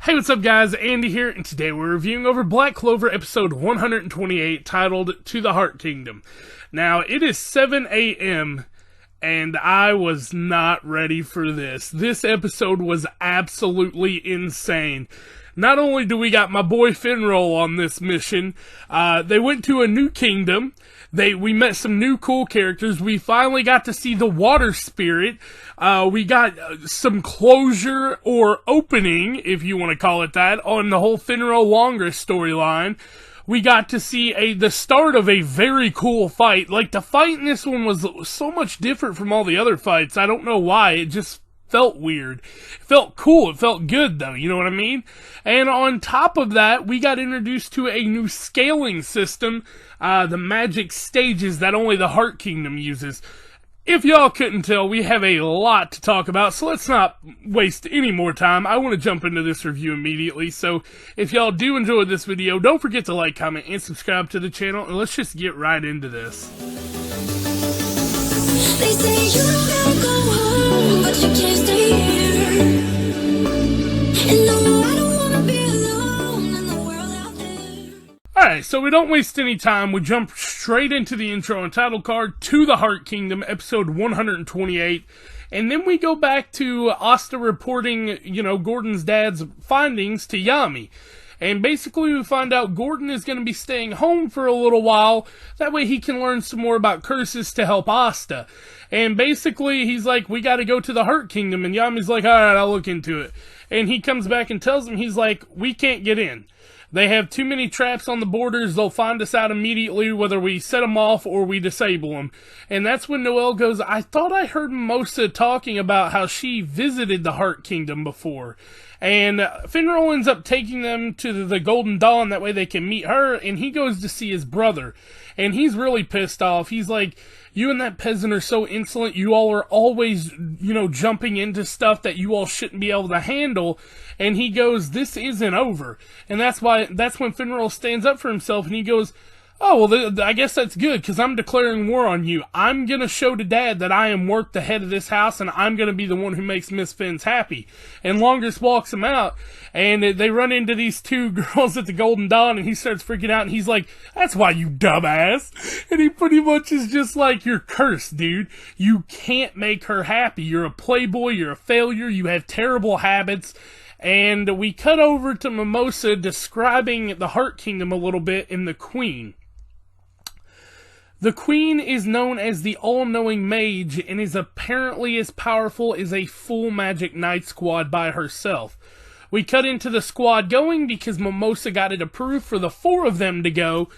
Hey, what's up guys, Andy here, and today we're reviewing over Black Clover episode 128, titled To the Heart Kingdom. Now, it is 7 a.m., and I was not ready for this. This episode was absolutely insane. Not only do we got my boy Finral on this mission, they went to a new kingdom. We met some new cool characters. We finally got to see the water spirit. We got some closure or opening, if you want to call it that, on the whole Finral Longer storyline. We got to see the start of a very cool fight. Like, the fight in this one was so much different from all the other fights. I don't know why. It just felt weird. It felt cool. It felt good, though. You know what I mean? And on top of that, we got introduced to a new scaling system, the magic stages that only the Heart Kingdom uses. If y'all couldn't tell, we have a lot to talk about, so let's not waste any more time. I want to jump into this review immediately, so if y'all do enjoy this video, don't forget to like, comment, and subscribe to the channel, and let's just get right into this. They say you don't gotta go home, but you can't stay here. And no, I don't wanna be alone in the world out there. Alright, so we don't waste any time. We jump straight into the intro and title card, To the Heart Kingdom, episode 128. And then we go back to Asta reporting, Gordon's dad's findings to Yami. And basically we find out Gordon is going to be staying home for a little while. That way he can learn some more about curses to help Asta. And basically he's like, we got to go to the Heart Kingdom. And Yami's like, alright, I'll look into it. And he comes back and tells him, he's like, we can't get in. They have too many traps on the borders. They'll find us out immediately, whether we set them off or we disable them. And that's when Noelle goes, I thought I heard Mimosa talking about how she visited the Heart Kingdom before. And Finral ends up taking them to the Golden Dawn, that way they can meet her, and he goes to see his brother. And he's really pissed off. He's like, you and that peasant are so insolent. You all are always, jumping into stuff that you all shouldn't be able to handle. And he goes, this isn't over. And that's when Finral stands up for himself, and he goes, oh, well, I guess that's good, because I'm declaring war on you. I'm going to show to Dad that I am worth the head of this house, and I'm going to be the one who makes Miss Fins happy. And Longus walks him out, and they run into these two girls at the Golden Dawn, and he starts freaking out, and he's like, that's why, you dumbass. And he pretty much is just like, you're cursed, dude. You can't make her happy. You're a playboy, you're a failure, you have terrible habits. And we cut over to Mimosa describing the Heart Kingdom a little bit in the Queen. The Queen is known as the All-Knowing Mage and is apparently as powerful as a full Magic Knight squad by herself. We cut into the squad going because Mimosa got it approved for the 4 of them to go,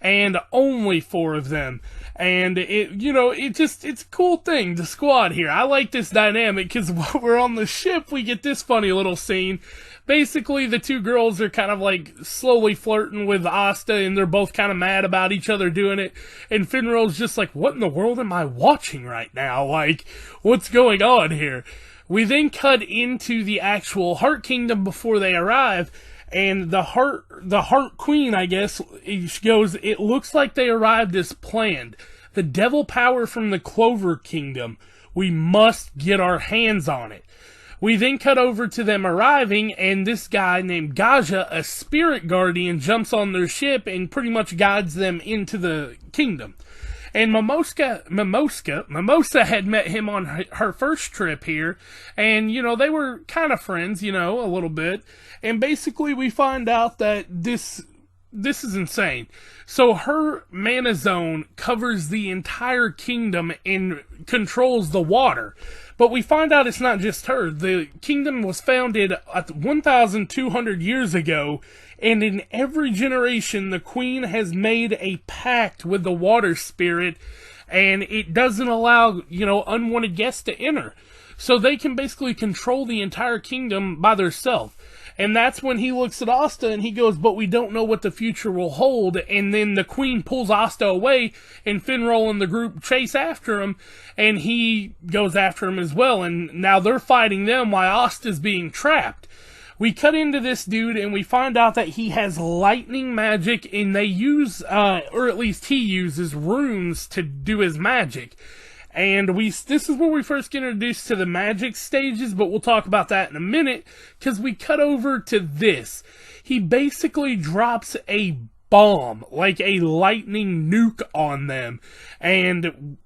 and only 4 of them. And it's a cool thing, the squad here. I like this dynamic because while we're on the ship, we get this funny little scene. Basically, the 2 girls are kind of like slowly flirting with Asta, and they're both kind of mad about each other doing it. And Finral's just like, what in the world am I watching right now? Like, what's going on here? We then cut into the actual Heart Kingdom before they arrive. And the Heart Queen, I guess, she goes, it looks like they arrived as planned. The devil power from the Clover Kingdom. We must get our hands on it. We then cut over to them arriving, and this guy named Gaja, a spirit guardian, jumps on their ship and pretty much guides them into the kingdom. And Mimosa had met him on her first trip here, and, they were kind of friends, a little bit. And basically we find out that this is insane. So her mana zone covers the entire kingdom and controls the water. But we find out it's not just her. The kingdom was founded 1,200 years ago, and in every generation, the queen has made a pact with the water spirit, and it doesn't allow, unwanted guests to enter. So they can basically control the entire kingdom by themselves. And that's when he looks at Asta and he goes, but we don't know what the future will hold. And then the queen pulls Asta away, and Finral and the group chase after him, and he goes after him as well. And now they're fighting them while Asta's being trapped. We cut into this dude and we find out that he has lightning magic, and they use, or at least he uses runes to do his magic. And this is where we first get introduced to the magic stages, but we'll talk about that in a minute, because we cut over to this. He basically drops a bomb, like a lightning nuke on them, and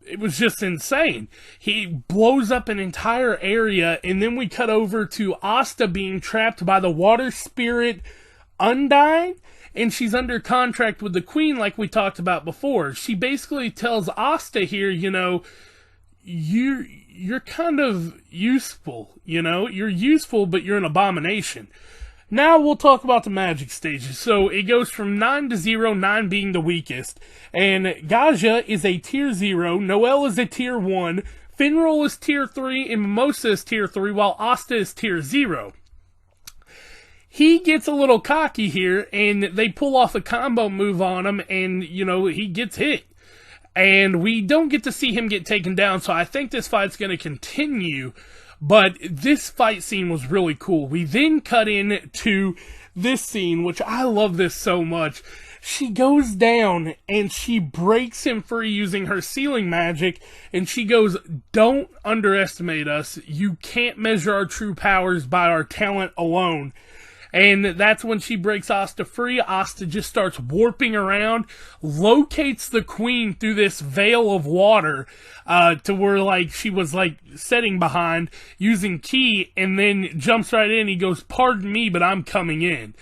it was just insane. He blows up an entire area, and then we cut over to Asta being trapped by the water spirit Undyne, and she's under contract with the queen like we talked about before. She basically tells Asta here, you're kind of useful, You're useful, but you're an abomination. Now we'll talk about the magic stages. So it goes from 9 to 0, 9 being the weakest. And Gaja is a tier 0, Noelle is a tier 1, Finral is tier 3, and Mimosa is tier 3, while Asta is tier 0. He gets a little cocky here, and they pull off a combo move on him, and, he gets hit. And we don't get to see him get taken down, so I think this fight's going to continue. But this fight scene was really cool. We then cut in to this scene, which I love this so much. She goes down, and she breaks him free using her sealing magic, and she goes, "Don't underestimate us. You can't measure our true powers by our talent alone." And that's when she breaks Asta free. Asta just starts warping around, locates the queen through this veil of water, to where, she was, setting behind, using ki, and then jumps right in. He goes, "Pardon me, but I'm coming in."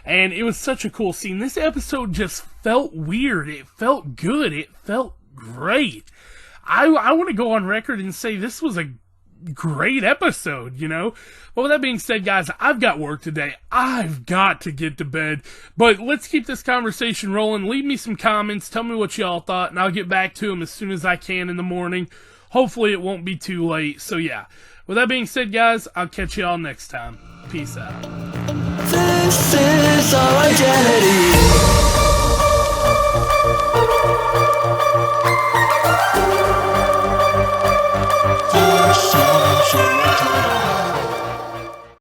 And it was such a cool scene. This episode just felt weird. It felt good. It felt great. I want to go on record and say this was a great episode, But with that being said, guys, I've got work today. I've got to get to bed. But let's keep this conversation rolling. Leave me some comments. Tell me what y'all thought, and I'll get back to them as soon as I can in the morning. Hopefully it won't be too late. So yeah, with that being said, guys, I'll catch y'all next time. Peace out. This is our identity.